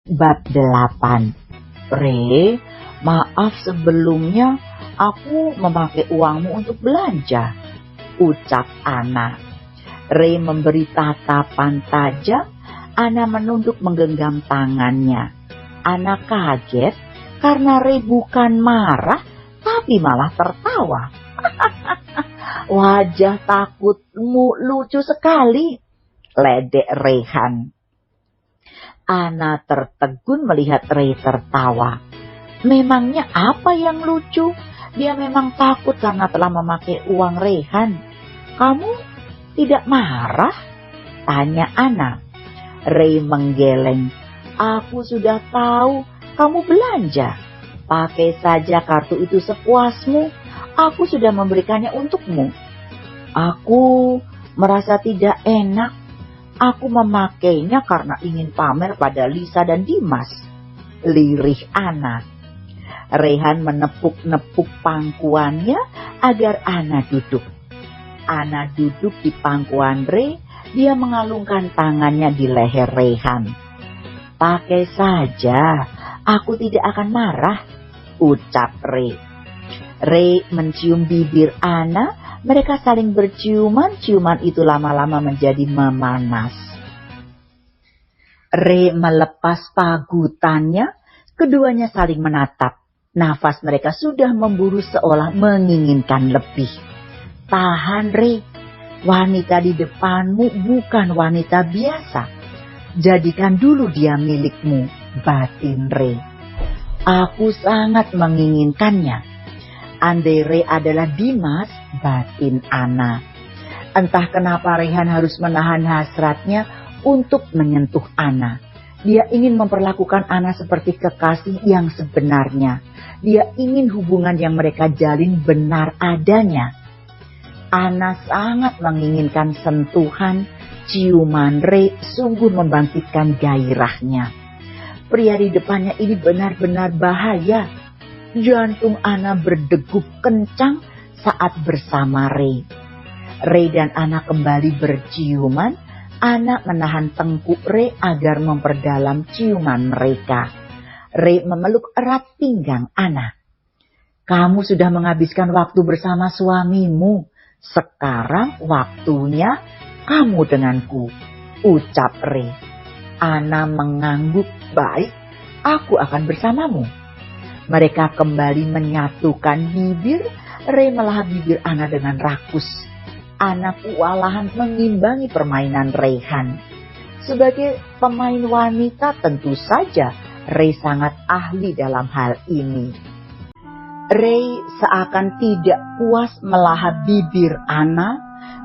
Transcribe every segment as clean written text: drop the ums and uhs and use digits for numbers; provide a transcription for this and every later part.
Bab 8. Re, maaf sebelumnya aku memakai uangmu untuk belanja, ucap Ana. Re memberi tatapan tajam. Ana menunduk menggenggam tangannya. Ana kaget karena Re bukan marah tapi malah tertawa. Wajah takutmu lucu sekali, ledek Rehan. Ana tertegun melihat Re tertawa. Memangnya apa yang lucu? Dia memang takut karena telah memakai uang Rehan. Kamu tidak marah? Tanya Ana. Re menggeleng. Aku sudah tahu kamu belanja. Pakai saja kartu itu sepuasmu. Aku sudah memberikannya untukmu. Aku merasa tidak enak. Aku memakainya karena ingin pamer pada Lisa dan Dimas, lirih Ana. Rehan menepuk-nepuk pangkuannya agar Ana duduk. Ana duduk di pangkuan Re. Dia mengalungkan tangannya di leher Rehan. Pakai saja, aku tidak akan marah, ucap Re. Re mencium bibir Ana. Mereka saling berciuman. Ciuman itu lama-lama menjadi memanas. Re melepas pagutannya. Keduanya saling menatap. Nafas mereka sudah memburu seolah menginginkan lebih. Tahan, Re. Wanita di depanmu bukan wanita biasa. Jadikan dulu dia milikmu, batin Re. Aku sangat menginginkannya. Andai Re adalah Dimas, batin Ana. Entah kenapa Rehan harus menahan hasratnya untuk menyentuh Ana. Dia ingin memperlakukan Ana seperti kekasih yang sebenarnya. Dia ingin hubungan yang mereka jalin benar adanya. Ana sangat menginginkan sentuhan, ciuman Re sungguh membangkitkan gairahnya. Pria di depannya ini benar-benar bahaya. Jantung Ana berdegup kencang saat bersama Re. Re dan Ana kembali berciuman. Ana menahan tengkuk Re agar memperdalam ciuman mereka. Re memeluk erat pinggang Ana. Kamu sudah menghabiskan waktu bersama suamimu. Sekarang waktunya kamu denganku, ucap Re. Ana mengangguk. Baik, aku akan bersamamu. Mereka kembali menyatukan bibir. Re melahap bibir Ana dengan rakus. Ana kewalahan mengimbangi permainan Rehan. Sebagai pemain wanita tentu saja Re sangat ahli dalam hal ini. Re seakan tidak puas melahap bibir Ana.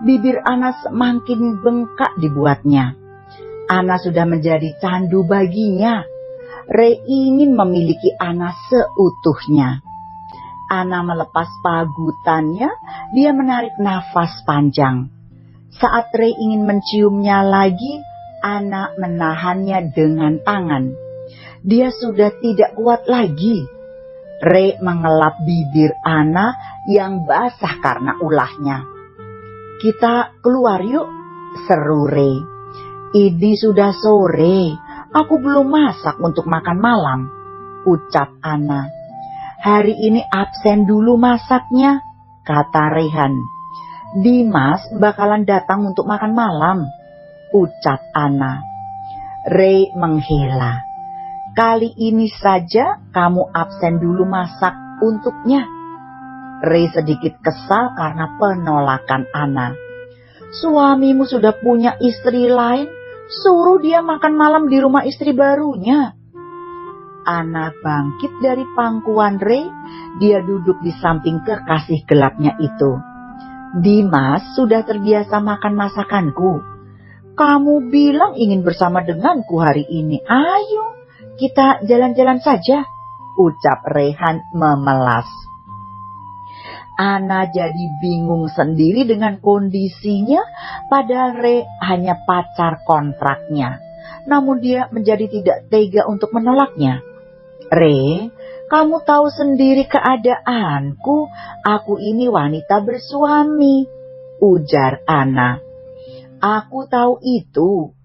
Bibir Ana semakin bengkak dibuatnya. Ana sudah menjadi candu baginya. Re ingin memiliki Ana seutuhnya. Ana melepas pagutannya. Dia menarik nafas panjang. Saat Re ingin menciumnya lagi, Ana menahannya dengan tangan. Dia sudah tidak kuat lagi. Re mengelap bibir Ana yang basah karena ulahnya. Kita keluar yuk, seru Re. Ini sudah sore. Aku belum masak untuk makan malam, ucap Ana. Hari ini absen dulu masaknya, kata Rehan. Dimas bakalan datang untuk makan malam, ucap Ana. Re menghela. Kali ini saja kamu absen dulu masak untuknya. Re sedikit kesal karena penolakan Ana. Suamimu sudah punya istri lain, suruh dia makan malam di rumah istri barunya. Ana bangkit dari pangkuan Re. Dia duduk di samping kekasih gelapnya itu. Dimas sudah terbiasa makan masakanku. Kamu bilang ingin bersama denganku hari ini. Ayo, kita jalan-jalan saja, ucap Rehan memelas. Ana jadi bingung sendiri dengan kondisinya, padahal Re hanya pacar kontraknya. Namun dia menjadi tidak tega untuk menolaknya. Re, kamu tahu sendiri keadaanku. Aku ini wanita bersuami, ujar Ana. Aku tahu itu.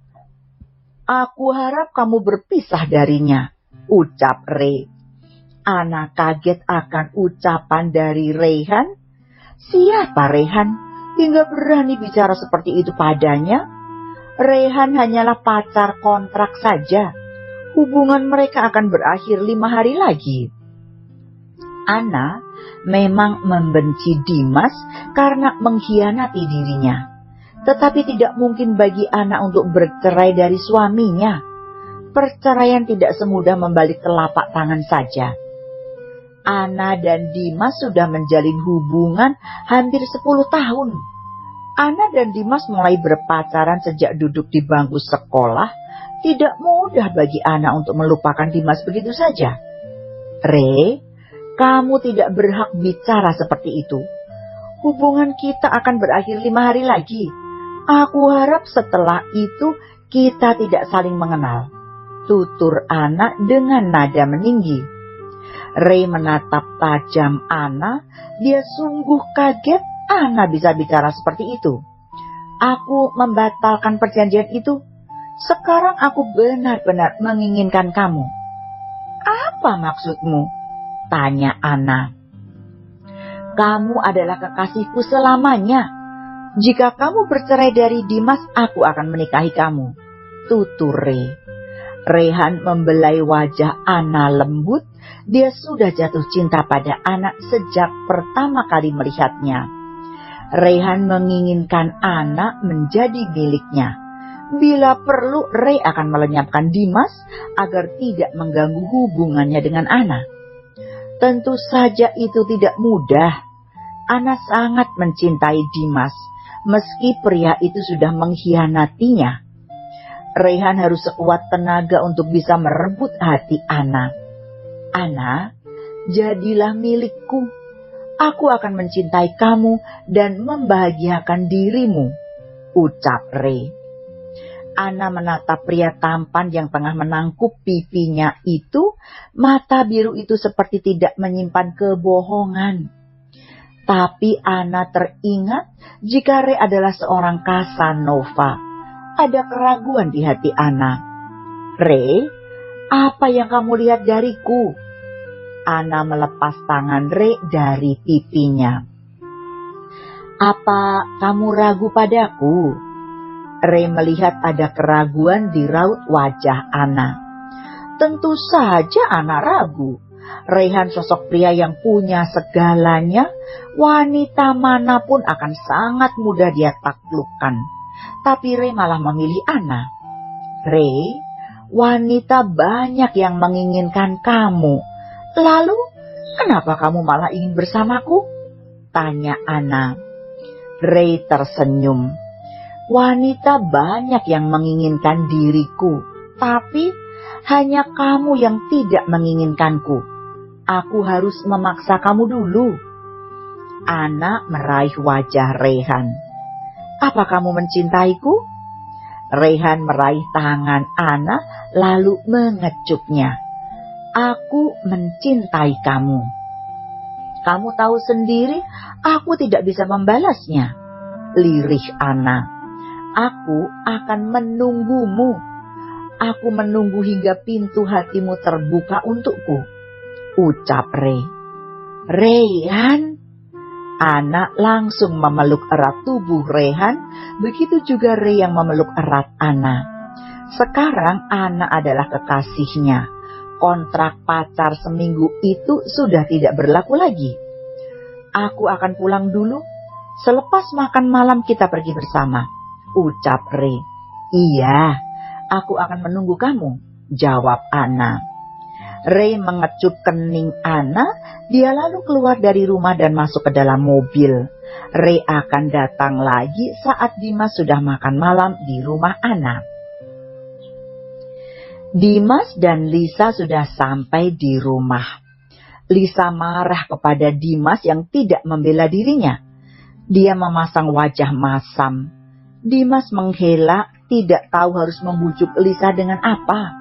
Aku harap kamu berpisah darinya, ucap Ray. Ana kaget akan ucapan dari Rayhan. Siapa Rayhan hingga berani bicara seperti itu padanya? Rayhan hanyalah pacar kontrak saja. Hubungan mereka akan berakhir 5 hari lagi. Ana memang membenci Dimas karena mengkhianati dirinya. Tetapi tidak mungkin bagi Ana untuk bercerai dari suaminya. Perceraian tidak semudah membalik telapak tangan saja. Ana dan Dimas sudah menjalin hubungan hampir 10 tahun. Ana dan Dimas mulai berpacaran sejak duduk di bangku sekolah. Tidak mudah bagi Ana untuk melupakan Dimas begitu saja. Ray, kamu tidak berhak bicara seperti itu. Hubungan kita akan berakhir 5 hari lagi. Aku harap setelah itu kita tidak saling mengenal, tutur Ana dengan nada meninggi. Ray menatap tajam Ana. Dia sungguh kaget Ana bisa bicara seperti itu. Aku membatalkan perjanjian itu. Sekarang aku benar-benar menginginkan kamu. Apa maksudmu? Tanya Ana. Kamu adalah kekasihku selamanya. Jika kamu bercerai dari Dimas, aku akan menikahi kamu, tutur Ray. Rayhan membelai wajah Ana lembut. Dia sudah jatuh cinta pada Ana sejak pertama kali melihatnya. Rayhan menginginkan Ana menjadi miliknya. Bila perlu, Ray akan melenyapkan Dimas agar tidak mengganggu hubungannya dengan Ana. Tentu saja itu tidak mudah. Ana sangat mencintai Dimas, meski pria itu sudah mengkhianatinya. Rayhan harus sekuat tenaga untuk bisa merebut hati Ana. Ana, jadilah milikku. Aku akan mencintai kamu dan membahagiakan dirimu, ucap Ray. Ana menatap pria tampan yang tengah menangkup pipinya itu. Mata biru itu seperti tidak menyimpan kebohongan. Tapi Ana teringat jika Ray adalah seorang Casanova. Ada keraguan di hati Ana. Ray, apa yang kamu lihat dariku? Ana melepas tangan Ray dari pipinya. Apa kamu ragu padaku? Ray melihat ada keraguan di raut wajah Ana. Tentu saja Ana ragu. Rayhan sosok pria yang punya segalanya. Wanita manapun akan sangat mudah dia taklukkan. Tapi Ray malah memilih Ana. Ray, wanita banyak yang menginginkan kamu. Lalu, kenapa kamu malah ingin bersamaku? Tanya Ana. Ray tersenyum. Wanita banyak yang menginginkan diriku, tapi hanya kamu yang tidak menginginkanku. Aku harus memaksa kamu dulu. Ana meraih wajah Rayhan. Apa kamu mencintaiku? Rayhan meraih tangan Ana lalu mengecupnya. Aku mencintai kamu. Kamu tahu sendiri, aku tidak bisa membalasnya, lirih Ana. Aku akan menunggumu. Aku menunggu hingga pintu hatimu terbuka untukku, ucap Ray. Rayhan? Ana langsung memeluk erat tubuh Rayhan. Begitu juga Ray yang memeluk erat Ana. Sekarang Ana adalah kekasihnya. Kontrak pacar seminggu itu sudah tidak berlaku lagi. Aku akan pulang dulu. Selepas makan malam kita pergi bersama, ucap Ray. Iya, aku akan menunggu kamu, jawab Ana. Ray mengecup kening Ana. Dia lalu keluar dari rumah dan masuk ke dalam mobil. Ray akan datang lagi saat Dimas sudah makan malam di rumah Ana. Dimas dan Lisa sudah sampai di rumah. Lisa marah kepada Dimas yang tidak membela dirinya. Dia memasang wajah masam. Dimas menghela, tidak tahu harus membujuk Lisa dengan apa.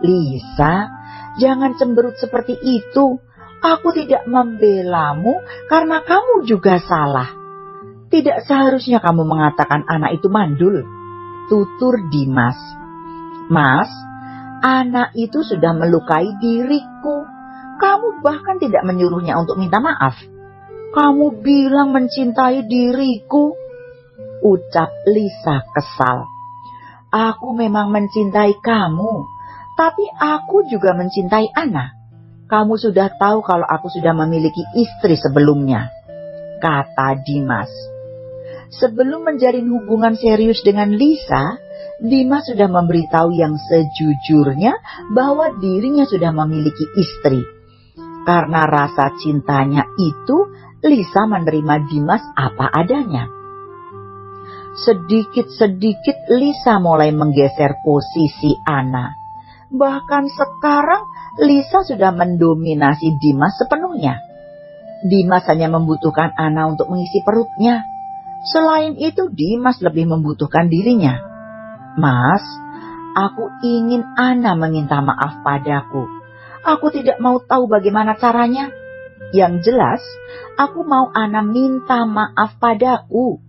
Lisa, jangan cemberut seperti itu. Aku tidak membelamu karena kamu juga salah. Tidak seharusnya kamu mengatakan anak itu mandul, tutur Dimas. Mas, anak itu sudah melukai diriku. Kamu bahkan tidak menyuruhnya untuk minta maaf. Kamu bilang mencintai diriku, ucap Lisa kesal. Aku memang mencintai kamu, tapi aku juga mencintai Anna. Kamu sudah tahu kalau aku sudah memiliki istri sebelumnya, kata Dimas. Sebelum menjalin hubungan serius dengan Lisa, Dimas sudah memberitahu yang sejujurnya bahwa dirinya sudah memiliki istri. Karena rasa cintanya itu, Lisa menerima Dimas apa adanya. Sedikit-sedikit Lisa mulai menggeser posisi Anna. Bahkan sekarang Lisa sudah mendominasi Dimas sepenuhnya. Dimas hanya membutuhkan Anna untuk mengisi perutnya. Selain itu Dimas lebih membutuhkan dirinya. Mas, aku ingin Anna meminta maaf padaku. Aku tidak mau tahu bagaimana caranya. Yang jelas, aku mau Anna minta maaf padaku,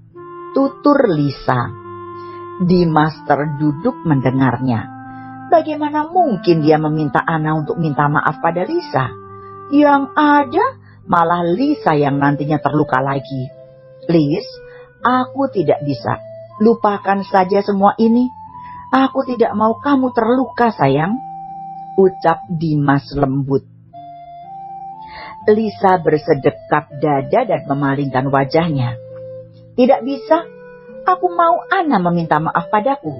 tutur Lisa. Dimas terduduk mendengarnya. Bagaimana mungkin dia meminta Anna untuk minta maaf pada Lisa? Yang ada malah Lisa yang nantinya terluka lagi. Lis, aku tidak bisa. Lupakan saja semua ini. Aku tidak mau kamu terluka, sayang, ucap Dimas lembut. Lisa bersedekap dada dan memalingkan wajahnya. Tidak bisa, aku mau Anna meminta maaf padaku.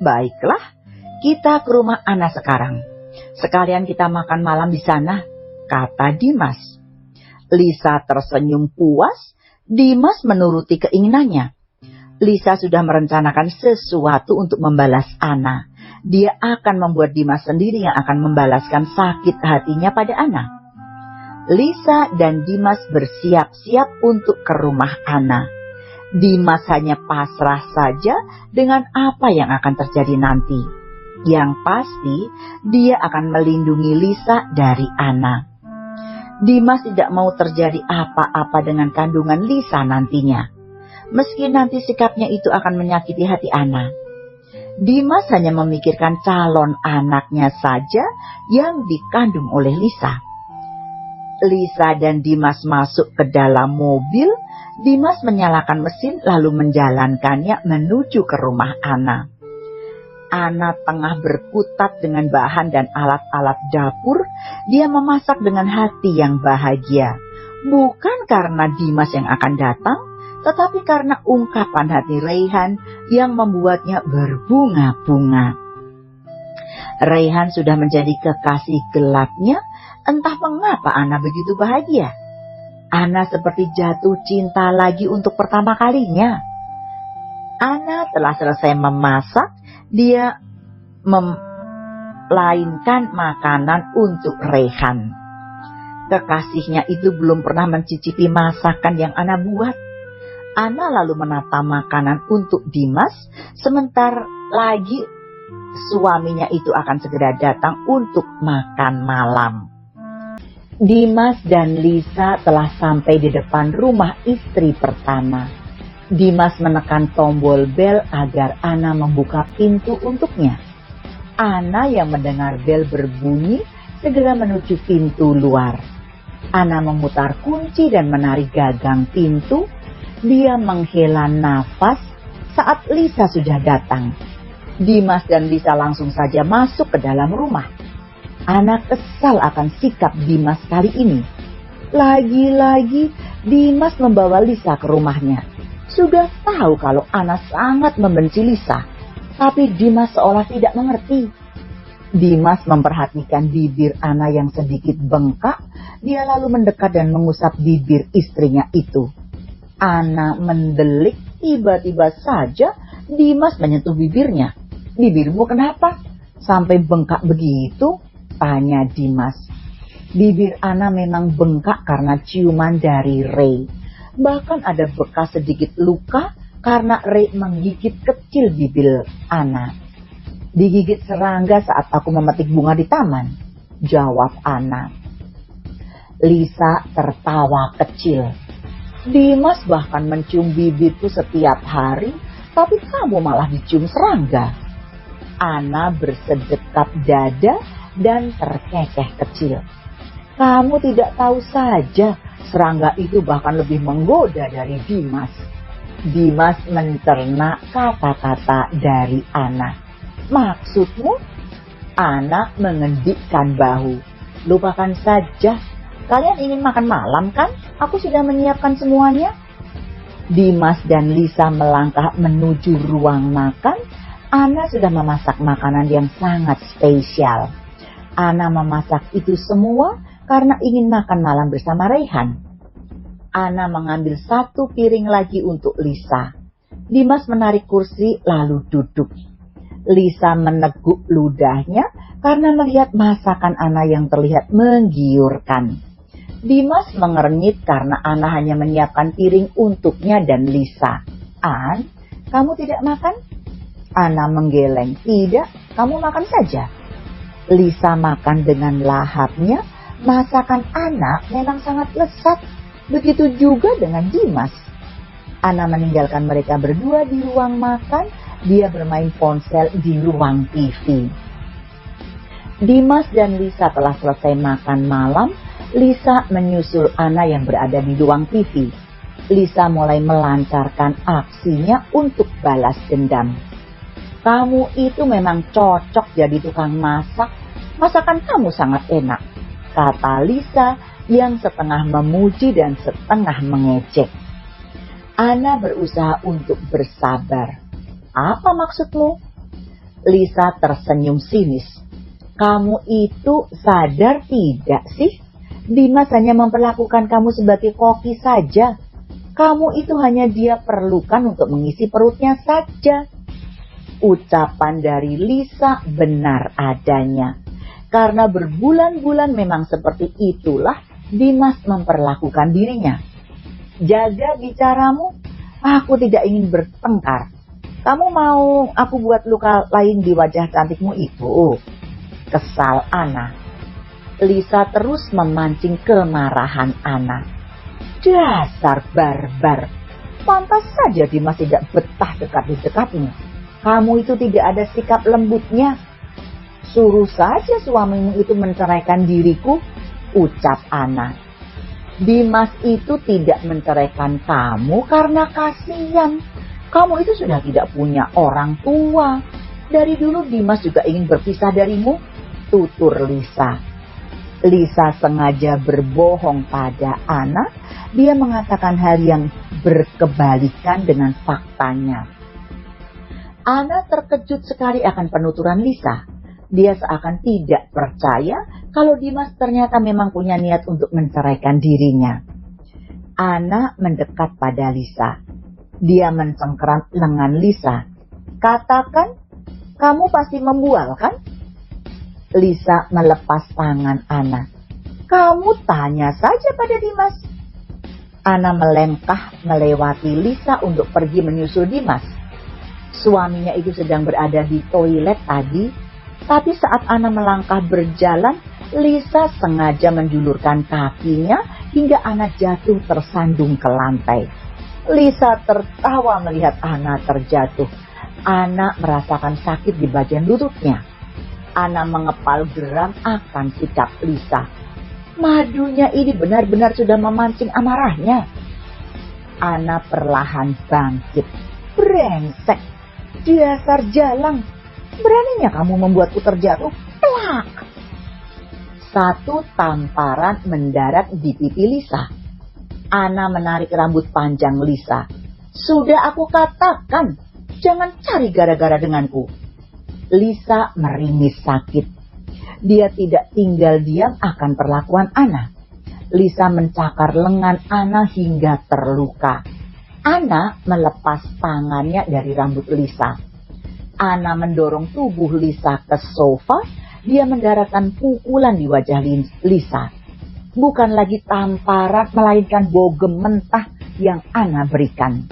Baiklah, kita ke rumah Anna sekarang. Sekalian kita makan malam di sana, kata Dimas. Lisa tersenyum puas, Dimas menuruti keinginannya. Lisa sudah merencanakan sesuatu untuk membalas Anna. Dia akan membuat Dimas sendiri yang akan membalaskan sakit hatinya pada Anna. Lisa dan Dimas bersiap-siap untuk ke rumah Anna. Dimas hanya pasrah saja dengan apa yang akan terjadi nanti. Yang pasti, dia akan melindungi Lisa dari Anna. Dimas tidak mau terjadi apa-apa dengan kandungan Lisa nantinya. Meski nanti sikapnya itu akan menyakiti hati Anna. Dimas hanya memikirkan calon anaknya saja yang dikandung oleh Lisa. Lisa dan Dimas masuk ke dalam mobil. Dimas menyalakan mesin lalu menjalankannya menuju ke rumah Anna. Anna tengah berkutat dengan bahan dan alat-alat dapur. Dia memasak dengan hati yang bahagia. Bukan karena Dimas yang akan datang, tetapi karena ungkapan hati Reyhan yang membuatnya berbunga-bunga. Reyhan sudah menjadi kekasih gelapnya. Entah mengapa Anna begitu bahagia. Anna seperti jatuh cinta lagi untuk pertama kalinya. Anna telah selesai memasak. Dia melainkan makanan untuk Reyhan. Kekasihnya itu belum pernah mencicipi masakan yang Anna buat. Anna lalu menata makanan untuk Dimas. Sebentar lagi suaminya itu akan segera datang untuk makan malam. Dimas dan Lisa telah sampai di depan rumah istri pertama. Dimas menekan tombol bel agar Anna membuka pintu untuknya. Anna yang mendengar bel berbunyi segera menuju pintu luar. Anna memutar kunci dan menarik gagang pintu. Dia menghela nafas saat Lisa sudah datang. Dimas dan Lisa langsung saja masuk ke dalam rumah. Anna kesal akan sikap Dimas kali ini. Lagi-lagi Dimas membawa Lisa ke rumahnya. Sudah tahu kalau Anna sangat membenci Lisa, tapi Dimas seolah tidak mengerti. Dimas memperhatikan bibir Anna yang sedikit bengkak. Dia lalu mendekat dan mengusap bibir istrinya itu. Anna mendelik. Tiba-tiba saja Dimas menyentuh bibirnya. Bibirmu kenapa? Sampai bengkak begitu? Tanya Dimas. Bibir Anna memang bengkak karena ciuman dari Ray. Bahkan ada bekas sedikit luka karena Ray menggigit kecil bibir Anna. Digigit serangga saat aku memetik bunga di taman, jawab Anna. Lisa tertawa kecil. Dimas bahkan mencium bibirku setiap hari, tapi kamu malah dicium serangga. Ana bersedekap dada dan terkekeh kecil. Kamu tidak tahu saja, serangga itu bahkan lebih menggoda dari Dimas. Dimas mencerna kata-kata dari Ana. Maksudmu? Ana mengendikkan bahu. Lupakan saja. Kalian ingin makan malam kan? Aku sudah menyiapkan semuanya. Dimas dan Lisa melangkah menuju ruang makan. Ana sudah memasak makanan yang sangat spesial. Ana memasak itu semua karena ingin makan malam bersama Raihan. Ana mengambil satu piring lagi untuk Lisa. Dimas menarik kursi lalu duduk. Lisa meneguk ludahnya karena melihat masakan Ana yang terlihat menggiurkan. Dimas mengernyit karena Ana hanya menyiapkan piring untuknya dan Lisa. An, kamu tidak makan? Ana menggeleng. Tidak, kamu makan saja. Lisa makan dengan lahapnya. Masakan Ana memang sangat lezat. Begitu juga dengan Dimas. Ana meninggalkan mereka berdua di ruang makan. Dia bermain ponsel di ruang TV. Dimas dan Lisa telah selesai makan malam. Lisa menyusul Ana yang berada di ruang TV. Lisa mulai melancarkan aksinya untuk balas dendam. Kamu itu memang cocok jadi tukang masak. Masakan kamu sangat enak, kata Lisa yang setengah memuji dan setengah mengejek. Ana berusaha untuk bersabar. Apa maksudmu? Lisa tersenyum sinis. Kamu itu sadar tidak sih? Dimas hanya memperlakukan kamu sebagai koki saja. Kamu itu hanya dia perlukan untuk mengisi perutnya saja. Ucapan dari Lisa benar adanya. Karena berbulan-bulan memang seperti itulah Dimas memperlakukan dirinya. Jaga bicaramu, aku tidak ingin bertengkar. Kamu mau aku buat luka lain di wajah cantikmu itu? Kesal Ana. Lisa terus memancing kemarahan Ana. Dasar barbar. Pantas saja Dimas tidak betah dekat di dekatmu. Kamu itu tidak ada sikap lembutnya. Suruh saja suamimu itu menceraikan diriku, ucap Ana. Dimas itu tidak menceraikan kamu karena kasihan. Kamu itu sudah tidak punya orang tua. Dari dulu Dimas juga ingin berpisah darimu, tutur Lisa. Lisa sengaja berbohong pada Ana. Dia mengatakan hal yang berkebalikan dengan faktanya. Ana terkejut sekali akan penuturan Lisa. Dia seakan tidak percaya kalau Dimas ternyata memang punya niat untuk menceraikan dirinya. Ana mendekat pada Lisa. Dia mencengkeram lengan Lisa. Katakan, kamu pasti membual kan? Lisa melepas tangan Ana. Kamu tanya saja pada Dimas. Ana melangkah melewati Lisa untuk pergi menyusul Dimas. Suaminya itu sedang berada di toilet tadi. Tapi saat Ana melangkah berjalan, Lisa sengaja menjulurkan kakinya hingga Ana jatuh tersandung ke lantai. Lisa tertawa melihat Ana terjatuh. Ana merasakan sakit di bagian lututnya. Ana mengepal geram akan sikap Lisa. Madunya ini benar-benar sudah memancing amarahnya. Ana perlahan bangkit. Brengsek, dasar jalang. Beraninya kamu membuatku terjatuh. Plak! Satu tamparan mendarat di pipi Lisa. Ana menarik rambut panjang Lisa. Sudah aku katakan, jangan cari gara-gara denganku. Lisa meringis sakit. Dia tidak tinggal diam akan perlakuan Ana. Lisa mencakar lengan Ana hingga terluka. Ana melepas tangannya dari rambut Lisa. Ana mendorong tubuh Lisa ke sofa. Dia mendaratkan pukulan di wajah Lisa. Bukan lagi tamparan, melainkan bogem mentah yang Ana berikan.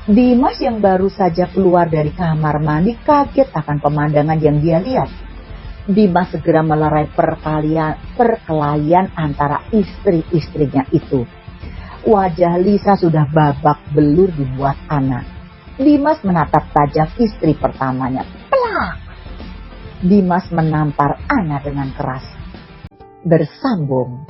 Dimas yang baru saja keluar dari kamar mandi kaget akan pemandangan yang dia lihat. Dimas segera melerai perkelahian antara istri-istrinya itu. Wajah Lisa sudah babak belur dibuat Ana. Dimas menatap tajam istri pertamanya. Plak! Plak! Dimas menampar Ana dengan keras. Bersambung